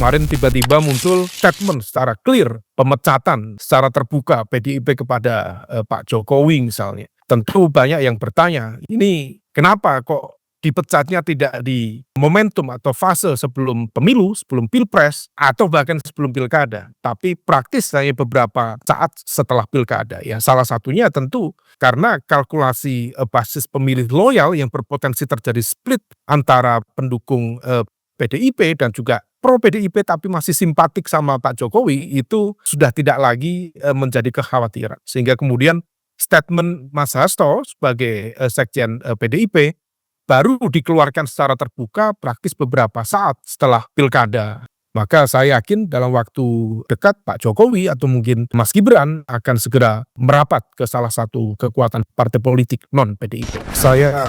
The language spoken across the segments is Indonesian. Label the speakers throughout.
Speaker 1: kemarin tiba-tiba muncul statement secara clear, pemecatan secara terbuka PDIP kepada Pak Jokowi misalnya. Tentu banyak yang bertanya, ini kenapa kok dipecatnya tidak di momentum atau fase sebelum pemilu, sebelum pilpres, atau bahkan sebelum pilkada, tapi praktis hanya beberapa saat setelah pilkada. Ya, salah satunya tentu karena kalkulasi basis pemilih loyal yang berpotensi terjadi split antara pendukung PDIP dan juga pro PDIP tapi masih simpatik sama Pak Jokowi itu sudah tidak lagi menjadi kekhawatiran. Sehingga kemudian statement Mas Hasto sebagai sekjen PDIP baru dikeluarkan secara terbuka praktis beberapa saat setelah pilkada. Maka saya yakin dalam waktu dekat Pak Jokowi atau mungkin Mas Gibran akan segera merapat ke salah satu kekuatan partai politik non-PDIP. Saya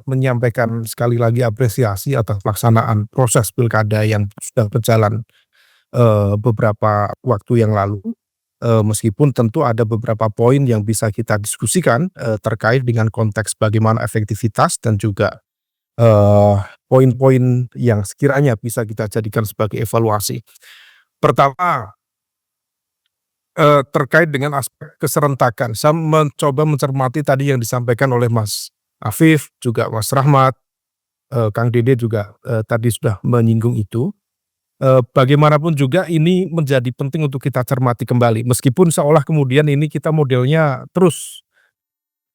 Speaker 1: menyampaikan sekali lagi apresiasi atas pelaksanaan proses pilkada yang sudah berjalan beberapa waktu yang lalu. Meskipun tentu ada beberapa poin yang bisa kita diskusikan terkait dengan konteks bagaimana efektivitas dan juga poin-poin yang sekiranya bisa kita jadikan sebagai evaluasi. Pertama, terkait dengan aspek keserentakan. Saya mencoba mencermati tadi yang disampaikan oleh Mas Afif, juga Mas Rahmat, Kang Dede juga tadi sudah menyinggung itu. Bagaimanapun juga ini menjadi penting untuk kita cermati kembali, meskipun seolah kemudian ini kita modelnya terus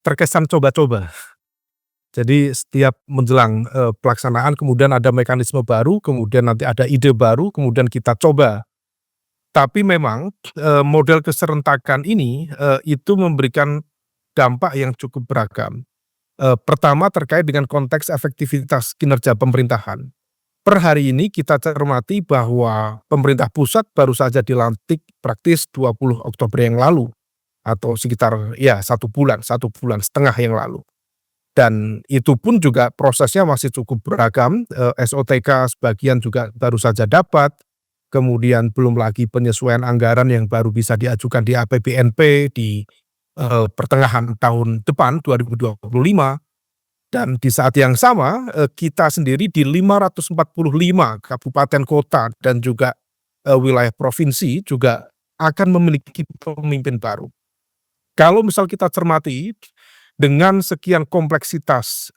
Speaker 1: terkesan coba-coba. Jadi setiap menjelang pelaksanaan kemudian ada mekanisme baru, kemudian nanti ada ide baru, kemudian kita coba. Tapi memang model keserentakan ini itu memberikan dampak yang cukup beragam. Pertama terkait dengan konteks efektivitas kinerja pemerintahan. Per hari ini kita cermati bahwa pemerintah pusat baru saja dilantik praktis 20 Oktober yang lalu atau sekitar ya 1 bulan setengah yang lalu. Dan itu pun juga prosesnya masih cukup beragam, SOTK sebagian juga baru saja dapat, kemudian belum lagi penyesuaian anggaran yang baru bisa diajukan di APBNP di pertengahan tahun depan 2025. Dan di saat yang sama kita sendiri di 545 kabupaten kota dan juga wilayah provinsi juga akan memiliki pemimpin baru. Kalau misal kita cermati dengan sekian kompleksitas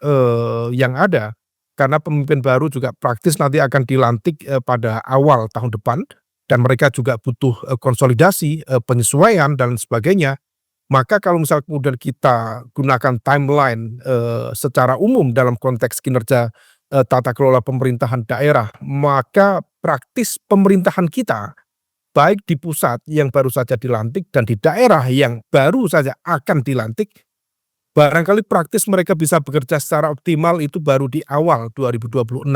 Speaker 1: yang ada, karena pemimpin baru juga praktis nanti akan dilantik pada awal tahun depan dan mereka juga butuh konsolidasi, penyesuaian dan sebagainya. Maka kalau misal kemudian kita gunakan timeline secara umum dalam konteks kinerja tata kelola pemerintahan daerah, maka praktis pemerintahan kita, baik di pusat yang baru saja dilantik dan di daerah yang baru saja akan dilantik, barangkali praktis mereka bisa bekerja secara optimal itu baru di awal 2026.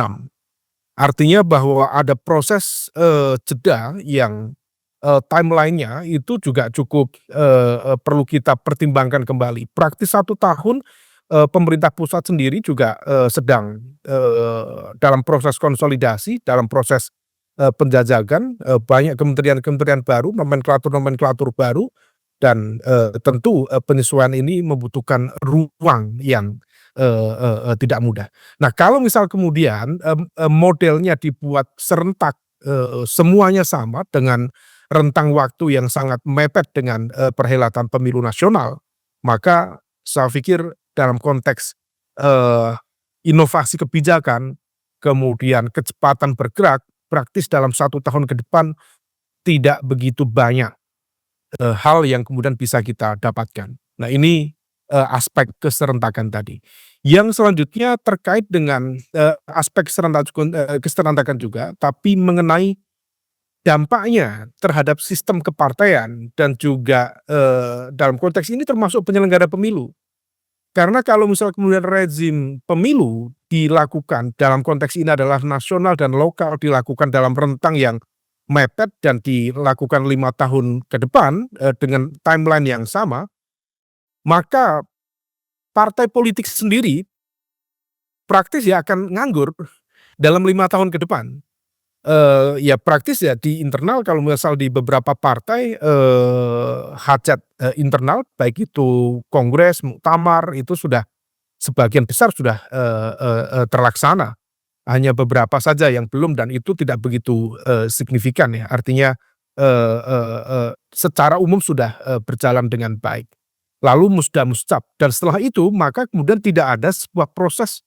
Speaker 1: Artinya bahwa ada proses jeda yang timeline-nya itu juga cukup perlu kita pertimbangkan kembali. Praktis 1 tahun pemerintah pusat sendiri juga sedang dalam proses konsolidasi, dalam proses penjajakan, banyak kementerian-kementerian baru, nomenklatur-nomenklatur baru, dan tentu penyesuaian ini membutuhkan ruang yang tidak mudah. Nah, kalau misal kemudian modelnya dibuat serentak, semuanya sama dengan rentang waktu yang sangat mepet dengan perhelatan pemilu nasional, maka saya pikir dalam konteks inovasi kebijakan, kemudian kecepatan bergerak, praktis dalam 1 tahun ke depan tidak begitu banyak hal yang kemudian bisa kita dapatkan. Nah, ini aspek keserentakan tadi. Yang selanjutnya terkait dengan aspek keserentakan juga, tapi mengenai dampaknya terhadap sistem kepartaian dan juga dalam konteks ini termasuk penyelenggara pemilu. Karena kalau misal kemudian rezim pemilu dilakukan dalam konteks ini adalah nasional dan lokal, dilakukan dalam rentang yang mepet dan dilakukan 5 tahun ke depan dengan timeline yang sama, maka partai politik sendiri praktis ya akan nganggur dalam 5 tahun ke depan. Ya praktis ya di internal kalau misal di beberapa partai hajat internal baik itu kongres, muktamar itu sudah sebagian besar sudah terlaksana. hanya beberapa saja yang belum dan itu tidak begitu, signifikan ya. Artinya, secara umum sudah, berjalan dengan baik. Lalu musda muscap dan setelah itu maka kemudian tidak ada sebuah proses,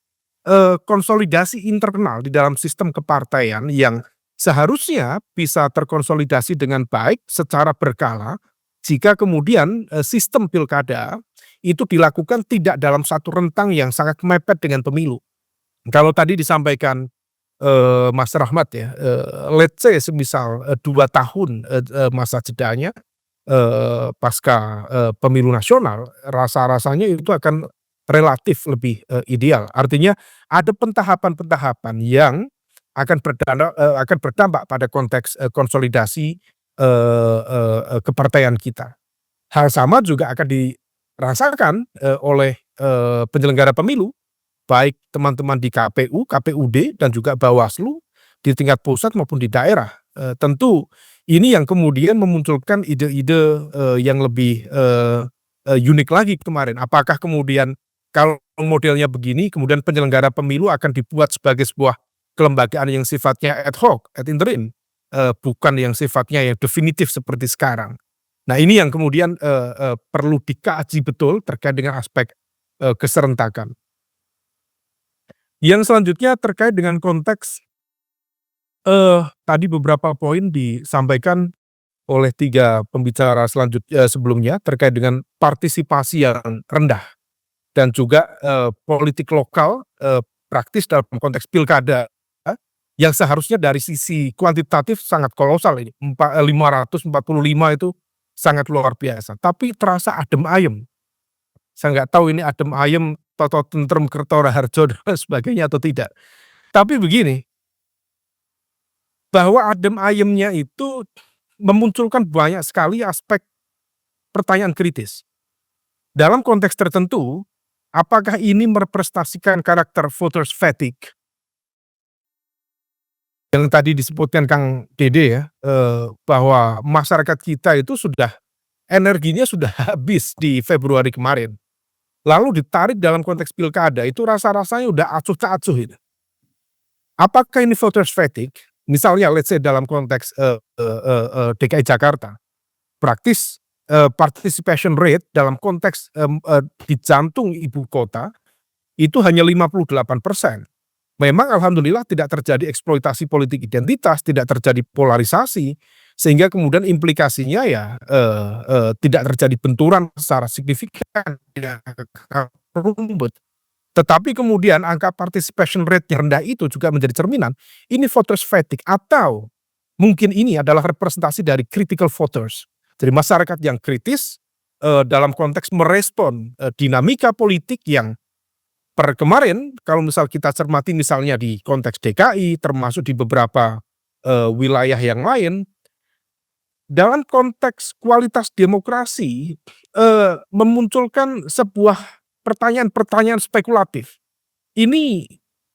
Speaker 1: konsolidasi internal di dalam sistem kepartaian yang seharusnya bisa terkonsolidasi dengan baik secara berkala jika kemudian, sistem pilkada itu dilakukan tidak dalam satu rentang yang sangat mepet dengan pemilu. Kalau tadi disampaikan, Mas Rahmat ya, let's say semisal, 2 tahun, masa jedanya, pasca, pemilu nasional, rasa-rasanya itu akan relatif lebih, ideal. Artinya ada pentahapan-pentahapan yang akan berdampak pada konteks, konsolidasi, kepartaian kita. Hal sama juga akan dirasakan, oleh, penyelenggara pemilu, baik teman-teman di KPU, KPUD, dan juga Bawaslu di tingkat pusat maupun di daerah. Tentu ini yang kemudian memunculkan ide-ide, yang lebih, unik lagi kemarin. Apakah kemudian kalau modelnya begini, kemudian penyelenggara pemilu akan dibuat sebagai sebuah kelembagaan yang sifatnya ad hoc, ad interim, bukan yang sifatnya yang definitif seperti sekarang. Nah ini yang kemudian, perlu dikaji betul terkait dengan aspek, keserentakan. Yang selanjutnya terkait dengan konteks, tadi beberapa poin disampaikan oleh 3 pembicara sebelumnya terkait dengan partisipasi yang rendah dan juga, politik lokal, praktis dalam konteks pilkada, yang seharusnya dari sisi kuantitatif sangat kolosal ini, 545 itu sangat luar biasa, tapi terasa adem ayem. Saya nggak tahu ini adem ayem, toto tentrem kerto raharjo dan sebagainya atau tidak. Tapi begini, bahwa adem ayemnya itu memunculkan banyak sekali aspek pertanyaan kritis. Dalam konteks tertentu, apakah ini merepresentasikan karakter voters fatigue yang tadi disebutkan Kang Dede ya, bahwa masyarakat kita itu sudah energinya sudah habis di Februari kemarin. Lalu ditarik dalam konteks pilkada itu rasa-rasanya udah acuh tak acuh itu. Apakah ini voters fatigue? Misalnya let's say dalam konteks, DKI Jakarta, praktis, participation rate dalam konteks, di jantung ibu kota itu hanya 58%. Memang alhamdulillah tidak terjadi eksploitasi politik identitas, tidak terjadi polarisasi, sehingga kemudian implikasinya ya, tidak terjadi benturan secara signifikan, tidak rumbut. Tetapi kemudian angka participation rate yang rendah itu juga menjadi cerminan, ini voters fatigue atau mungkin ini adalah representasi dari critical voters. Jadi masyarakat yang kritis, dalam konteks merespon, dinamika politik yang per kemarin kalau misal kita cermati misalnya di konteks DKI termasuk di beberapa, wilayah yang lain, dalam konteks kualitas demokrasi, memunculkan sebuah pertanyaan-pertanyaan spekulatif. Ini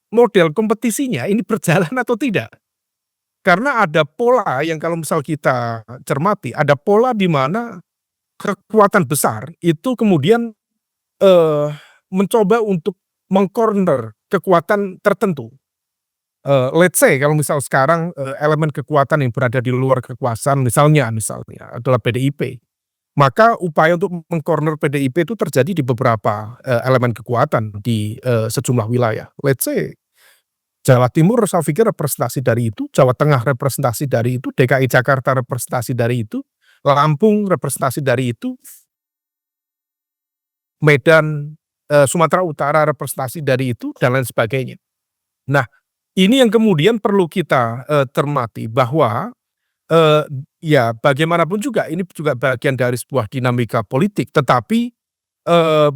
Speaker 1: model kompetisinya ini berjalan atau tidak? Karena ada pola yang kalau misal kita cermati, ada pola di mana kekuatan besar itu kemudian, eee, mencoba untuk meng-corner kekuatan tertentu. Let's say kalau misal sekarang, elemen kekuatan yang berada di luar kekuasaan misalnya adalah PDIP, maka upaya untuk meng-corner PDIP itu terjadi di beberapa, elemen kekuatan di, sejumlah wilayah. Let's say Jawa Timur saya pikir representasi dari itu, Jawa Tengah representasi dari itu, DKI Jakarta representasi dari itu, Lampung representasi dari itu, Medan, Sumatera Utara representasi dari itu, dan lain sebagainya. Nah, ini yang kemudian perlu kita, cermati bahwa, ya bagaimanapun juga ini juga bagian dari sebuah dinamika politik, tetapi,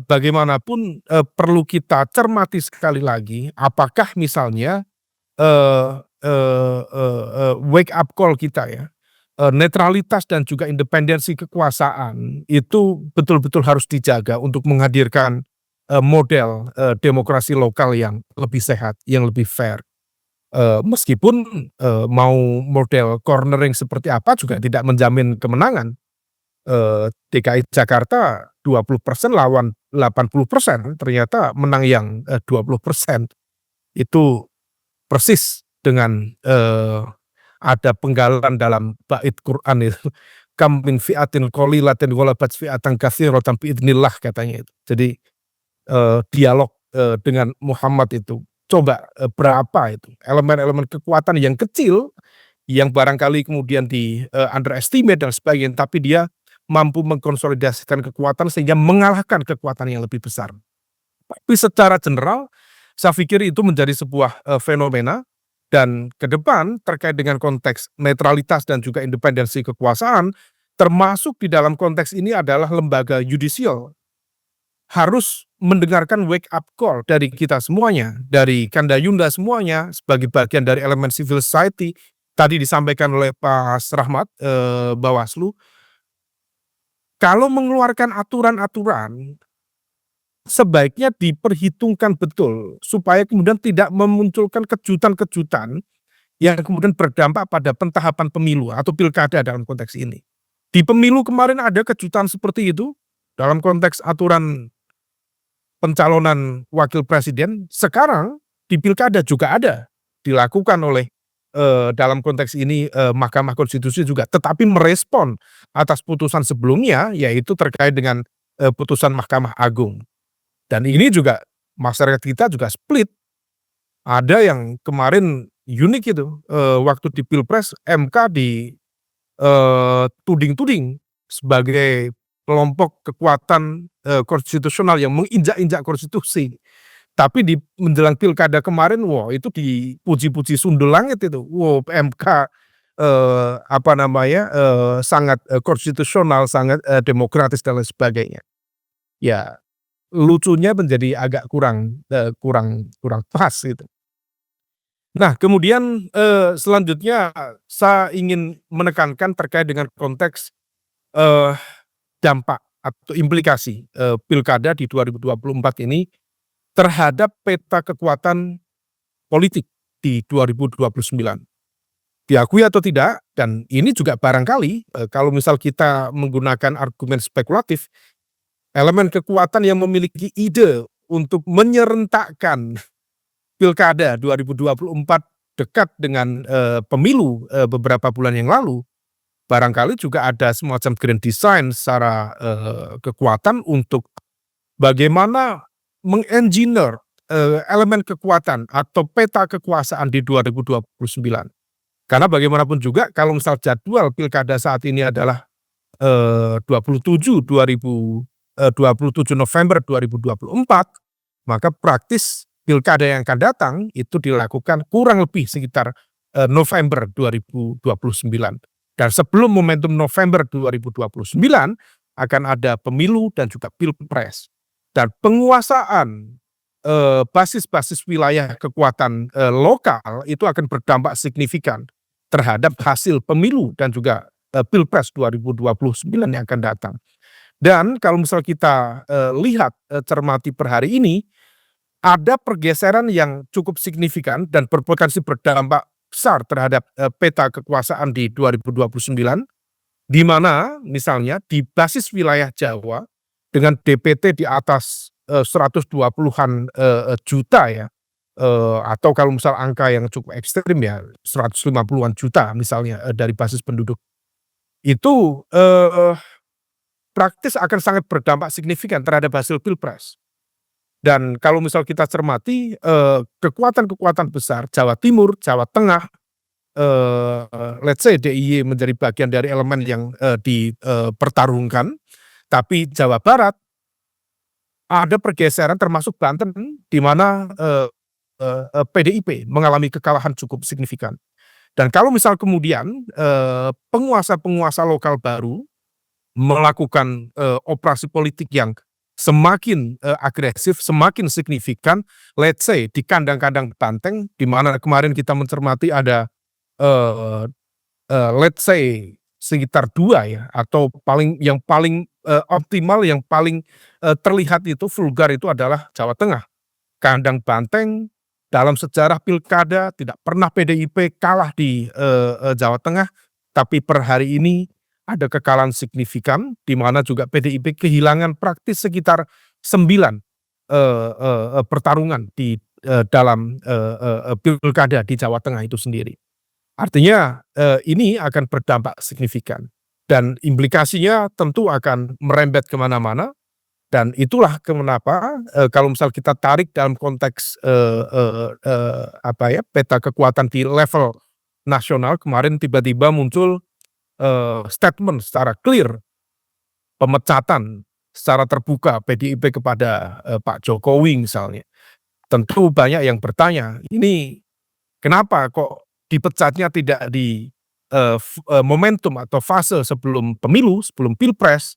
Speaker 1: bagaimanapun, perlu kita cermati sekali lagi, apakah misalnya, eee eee eee eee, wake up call kita ya, netralitas dan juga independensi kekuasaan itu betul-betul harus dijaga untuk menghadirkan, model, demokrasi lokal yang lebih sehat, yang lebih fair. Meskipun, mau model cornering seperti apa juga tidak menjamin kemenangan. DKI Jakarta 20% lawan 80% ternyata menang yang, 20%. Itu persis dengan, ada penggalan dalam bait Quran itu, "Kam min fi'atin qalilatin ghalabat fi'atan katsiratan biidznillah," katanya itu. Jadi, dialog, dengan Muhammad itu, coba, berapa itu elemen-elemen kekuatan yang kecil, yang barangkali kemudian underestimate dan sebagainya, tapi dia mampu mengkonsolidasikan kekuatan sehingga mengalahkan kekuatan yang lebih besar. Tapi secara general, saya pikir itu menjadi sebuah, fenomena dan ke depan terkait dengan konteks netralitas dan juga independensi kekuasaan, termasuk di dalam konteks ini adalah lembaga yudisial, harus mendengarkan wake up call dari kita semuanya, dari Kanda-Yunda semuanya sebagai bagian dari elemen civil society. Tadi disampaikan oleh Pak Rahmat, Bawaslu, kalau mengeluarkan aturan-aturan sebaiknya diperhitungkan betul, supaya kemudian tidak memunculkan kejutan-kejutan yang kemudian berdampak pada pentahapan pemilu atau pilkada dalam konteks ini. Di pemilu kemarin ada kejutan seperti itu, dalam konteks aturan pencalonan wakil presiden, sekarang di pilkada juga ada, dilakukan oleh, dalam konteks ini, Mahkamah Konstitusi juga, tetapi merespon atas putusan sebelumnya, yaitu terkait dengan, putusan Mahkamah Agung. Dan ini juga masyarakat kita juga split. Ada yang kemarin unik itu, waktu di Pilpres MK tuding-tuding sebagai kelompok kekuatan, konstitusional yang menginjak-injak konstitusi. Tapi di menjelang pilkada kemarin, wah itu dipuji-puji sundul langit itu. Wow MK, apa namanya, sangat, konstitusional, sangat, demokratis dan lain sebagainya. Ya, lucunya menjadi agak kurang, kurang kurang pas gitu. Nah kemudian, selanjutnya saya ingin menekankan terkait dengan konteks, eee, dampak atau implikasi, pilkada di 2024 ini terhadap peta kekuatan politik di 2029. Diakui atau tidak, dan ini juga barangkali, kalau misal kita menggunakan argumen spekulatif, elemen kekuatan yang memiliki ide untuk menyerentakkan pilkada 2024 dekat dengan, pemilu, beberapa bulan yang lalu, barangkali juga ada semacam grand design secara, kekuatan untuk bagaimana mengengineer, elemen kekuatan atau peta kekuasaan di 2029. Karena bagaimanapun juga kalau misal jadwal pilkada saat ini adalah, 27 November 2024, maka praktis pilkada yang akan datang itu dilakukan kurang lebih sekitar, November 2029. Dan sebelum momentum November 2029 akan ada pemilu dan juga pilpres. Dan penguasaan, basis-basis wilayah kekuatan, lokal itu akan berdampak signifikan terhadap hasil pemilu dan juga, pilpres 2029 yang akan datang. Dan kalau misal kita, lihat, cermati per hari ini, ada pergeseran yang cukup signifikan dan berpotensi berdampak besar terhadap, peta kekuasaan di 2029, di mana misalnya di basis wilayah Jawa dengan DPT di atas, 120-an, juta ya, atau kalau misal angka yang cukup ekstrim ya 150-an juta misalnya, dari basis penduduk. Itu, praktis akan sangat berdampak signifikan terhadap hasil pilpres. Dan kalau misal kita cermati, kekuatan-kekuatan besar Jawa Timur, Jawa Tengah, let's say DIY menjadi bagian dari elemen yang, dipertarungkan, tapi Jawa Barat ada pergeseran termasuk Banten di mana, PDIP mengalami kekalahan cukup signifikan. Dan kalau misal kemudian, penguasa-penguasa lokal baru melakukan, operasi politik yang semakin, agresif, semakin signifikan, let's say di kandang-kandang banteng, di mana kemarin kita mencermati ada, eee let's say sekitar 2 ya, atau yang paling, optimal, yang paling, terlihat itu vulgar itu adalah Jawa Tengah. Kandang banteng dalam sejarah pilkada tidak pernah PDIP kalah di, Jawa Tengah, tapi per hari ini ada kekalahan signifikan, di mana juga PDIP kehilangan praktis sekitar 9, pertarungan di, dalam, pilkada di Jawa Tengah itu sendiri. Artinya, ini akan berdampak signifikan dan implikasinya tentu akan merembet ke mana-mana dan itulah kenapa, kalau misal kita tarik dalam konteks, peta kekuatan di level nasional kemarin tiba-tiba muncul, statement secara clear pemecatan secara terbuka PDIP kepada, Pak Jokowi misalnya. Tentu banyak yang bertanya, ini kenapa kok dipecatnya tidak di, momentum atau fase sebelum pemilu, sebelum pilpres,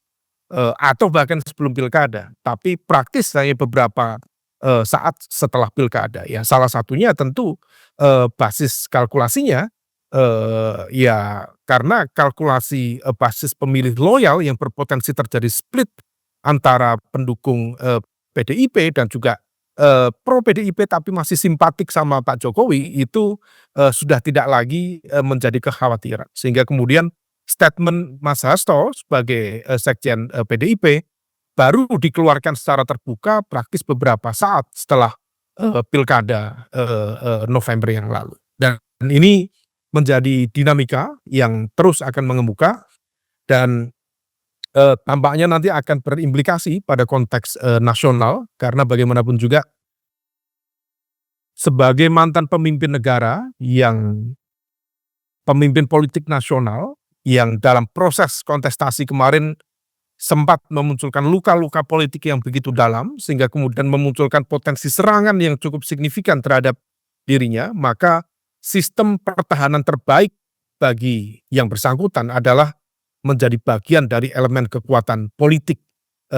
Speaker 1: atau bahkan sebelum pilkada, tapi praktis hanya beberapa, saat setelah pilkada. Ya salah satunya tentu, basis kalkulasinya, ya karena kalkulasi, basis pemilih loyal yang berpotensi terjadi split antara pendukung, PDIP dan juga, pro PDIP tapi masih simpatik sama Pak Jokowi itu, sudah tidak lagi, menjadi kekhawatiran. Sehingga kemudian statement Mas Hasto sebagai, sekjen, PDIP baru dikeluarkan secara terbuka praktis beberapa saat setelah, pilkada, November yang lalu. Dan ini menjadi dinamika yang terus akan mengemuka dan, tampaknya nanti akan berimplikasi pada konteks, nasional karena bagaimanapun juga sebagai mantan pemimpin negara yang pemimpin politik nasional yang dalam proses kontestasi kemarin sempat memunculkan luka-luka politik yang begitu dalam sehingga kemudian memunculkan potensi serangan yang cukup signifikan terhadap dirinya, maka sistem pertahanan terbaik bagi yang bersangkutan adalah menjadi bagian dari elemen kekuatan politik,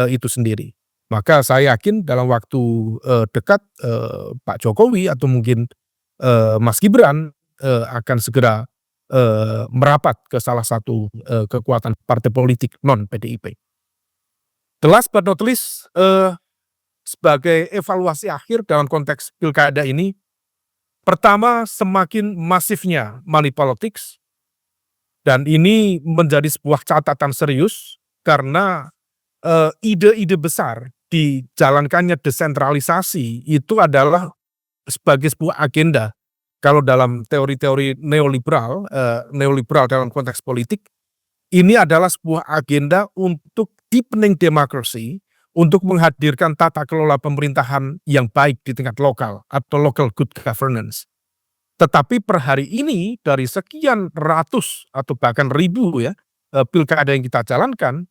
Speaker 1: itu sendiri. Maka saya yakin dalam waktu, dekat, Pak Jokowi atau mungkin, Mas Gibran, akan segera, merapat ke salah satu, kekuatan partai politik non PDIP. The last but not least, sebagai evaluasi akhir dalam konteks pilkada ini, pertama semakin masifnya money politics dan ini menjadi sebuah catatan serius karena, ide-ide besar dijalankannya desentralisasi itu adalah sebagai sebuah agenda. Kalau dalam teori-teori neoliberal, neoliberal dalam konteks politik, ini adalah sebuah agenda untuk deepening democracy, untuk menghadirkan tata kelola pemerintahan yang baik di tingkat lokal atau local good governance. Tetapi per hari ini dari sekian ratus atau bahkan ribu ya, pilkada yang kita jalankan,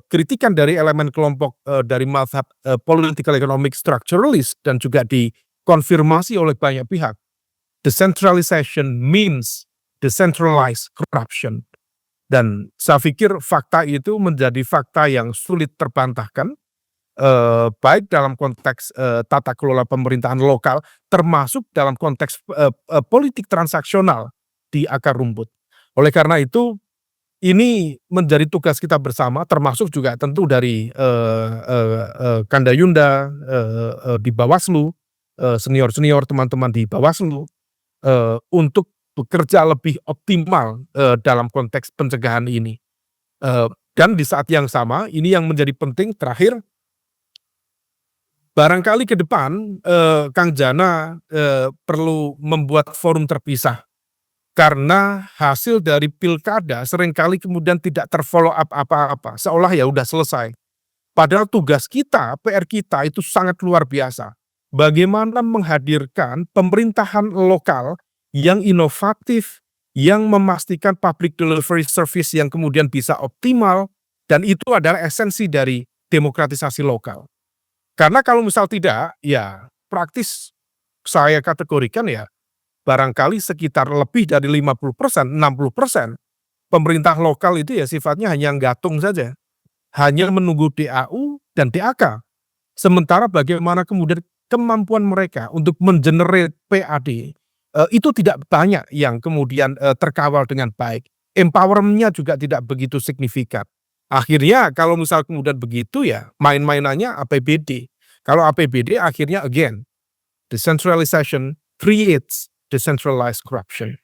Speaker 1: kritikan dari elemen kelompok, dari mazhab, political economic structuralist dan juga dikonfirmasi oleh banyak pihak. Decentralization means decentralized corruption. Dan saya pikir fakta itu menjadi fakta yang sulit terbantahkan, baik dalam konteks, tata kelola pemerintahan lokal, termasuk dalam konteks, politik transaksional di akar rumput. Oleh karena itu, ini menjadi tugas kita bersama, termasuk juga tentu dari, Kanda Yunda, di Bawaslu, senior-senior teman-teman di Bawaslu, untuk bekerja lebih optimal, dalam konteks pencegahan ini. Dan di saat yang sama, ini yang menjadi penting terakhir, barangkali ke depan, Kang Jana, perlu membuat forum terpisah. Karena hasil dari pilkada seringkali kemudian tidak terfollow up apa-apa, seolah ya udah selesai. Padahal tugas kita, PR kita itu sangat luar biasa. Bagaimana menghadirkan pemerintahan lokal yang inovatif, yang memastikan public delivery service yang kemudian bisa optimal, dan itu adalah esensi dari demokratisasi lokal. Karena kalau misal tidak, ya praktis saya kategorikan ya, barangkali sekitar lebih dari 50%, 60% pemerintah lokal itu ya sifatnya hanya nggatung saja. Hanya menunggu DAU dan DAK. Sementara bagaimana kemudian kemampuan mereka untuk mengenerate PAD, itu tidak banyak yang kemudian, terkawal dengan baik. Empowerment-nya juga tidak begitu signifikan. Akhirnya kalau misal kemudian begitu ya main-mainannya APBD. Kalau APBD akhirnya again, decentralization creates decentralized corruption.